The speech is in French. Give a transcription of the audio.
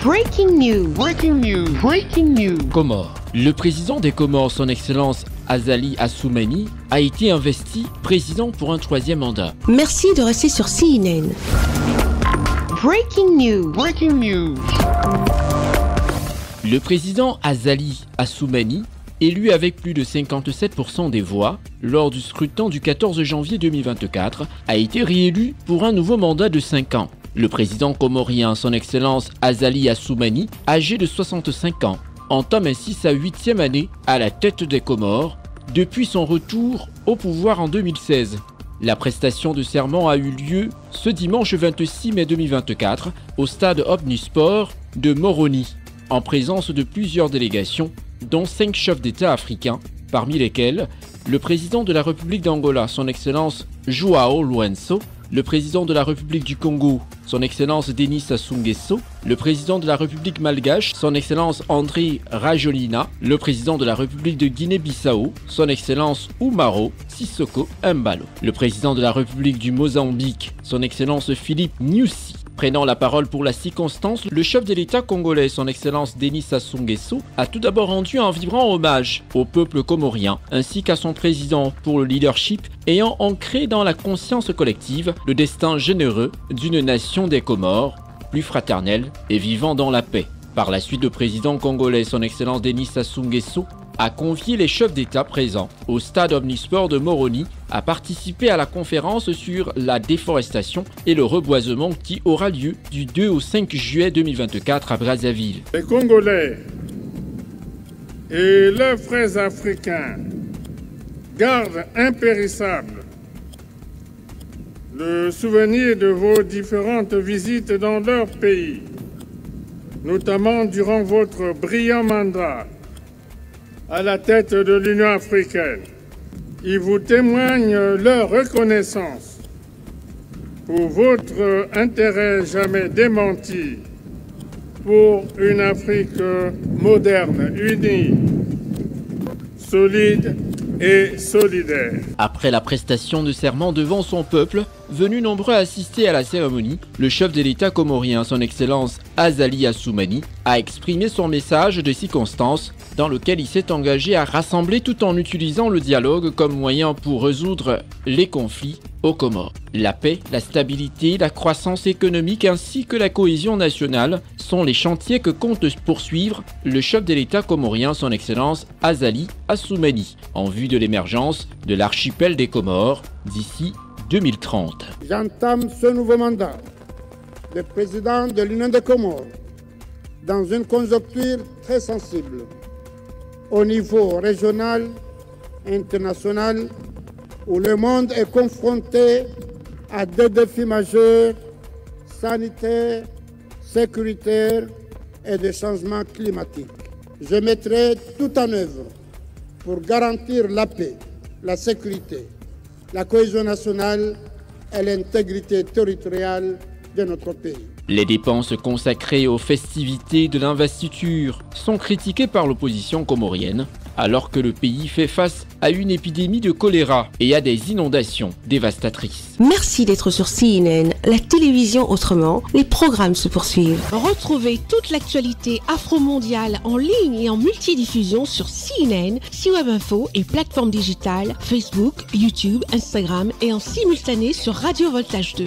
Breaking news. Breaking news. Breaking news. Comores. Le président des Comores, son Excellence Azali Assoumani, a été investi président pour un 3e mandat. Merci de rester sur CNN. Breaking news. Breaking news. Le président Azali Assoumani, élu avec plus de 57% des voix lors du scrutin du 14 janvier 2024, a été réélu pour un nouveau mandat de 5 ans. Le président comorien, son Excellence Azali Assoumani, âgé de 65 ans, entame ainsi sa 8e année à la tête des Comores depuis son retour au pouvoir en 2016. La prestation de serment a eu lieu ce dimanche 26 mai 2024 au stade Omnisport de Moroni, en présence de plusieurs délégations, dont 5 chefs d'État africains, parmi lesquels le président de la République d'Angola, son Excellence João Lourenço, le président de la République du Congo, son Excellence Denis Sassou Nguesso, le président de la République malgache, son Excellence André Rajoelina, le président de la République de Guinée-Bissau, son Excellence Umaro Sissoko Embalo, le président de la République du Mozambique, son Excellence Philippe Nyusi. Prenant la parole pour la circonstance, le chef de l'État congolais, son Excellence Denis Sassou Nguesso, a tout d'abord rendu un vibrant hommage au peuple comorien ainsi qu'à son président pour le leadership ayant ancré dans la conscience collective le destin généreux d'une nation des Comores, plus fraternelle et vivant dans la paix. Par la suite, le président congolais, son Excellence Denis Sassou Nguesso, a convié les chefs d'État présents au stade Omnisport de Moroni à participer à la conférence sur la déforestation et le reboisement qui aura lieu du 2 au 5 juillet 2024 à Brazzaville. Les Congolais et leurs frères africains gardent impérissable le souvenir de vos différentes visites dans leur pays, notamment durant votre brillant mandat à la tête de l'Union africaine. Ils vous témoignent leur reconnaissance pour votre intérêt jamais démenti pour une Afrique moderne, unie, solide et solidaire. Après la prestation de serment devant son peuple, venu nombreux assister à la cérémonie, le chef de l'État comorien, son Excellence Azali Assoumani, a exprimé son message de circonstance dans lequel il s'est engagé à rassembler tout en utilisant le dialogue comme moyen pour résoudre les conflits aux Comores. La paix, la stabilité, la croissance économique ainsi que la cohésion nationale sont les chantiers que compte poursuivre le chef de l'État comorien, son Excellence Azali Assoumani, en vue de l'émergence de l'archipel des Comores d'ici 2030. J'entame ce nouveau mandat de président de l'Union des Comores dans une conjoncture très sensible au niveau régional, international, où le monde est confronté à deux défis majeurs, sanitaires, sécuritaires et de changement climatique. Je mettrai tout en œuvre pour garantir la paix, la sécurité, la cohésion nationale et l'intégrité territoriale de notre pays. Les dépenses consacrées aux festivités de l'investiture sont critiquées par l'opposition comorienne, alors que le pays fait face à une épidémie de choléra et à des inondations dévastatrices. Merci d'être sur CNN, la télévision autrement. Les programmes se poursuivent. Retrouvez toute l'actualité afro-mondiale en ligne et en multidiffusion sur CNN, C-Web Info et plateformes digitales, Facebook, YouTube, Instagram et en simultané sur Radio Voltage 2.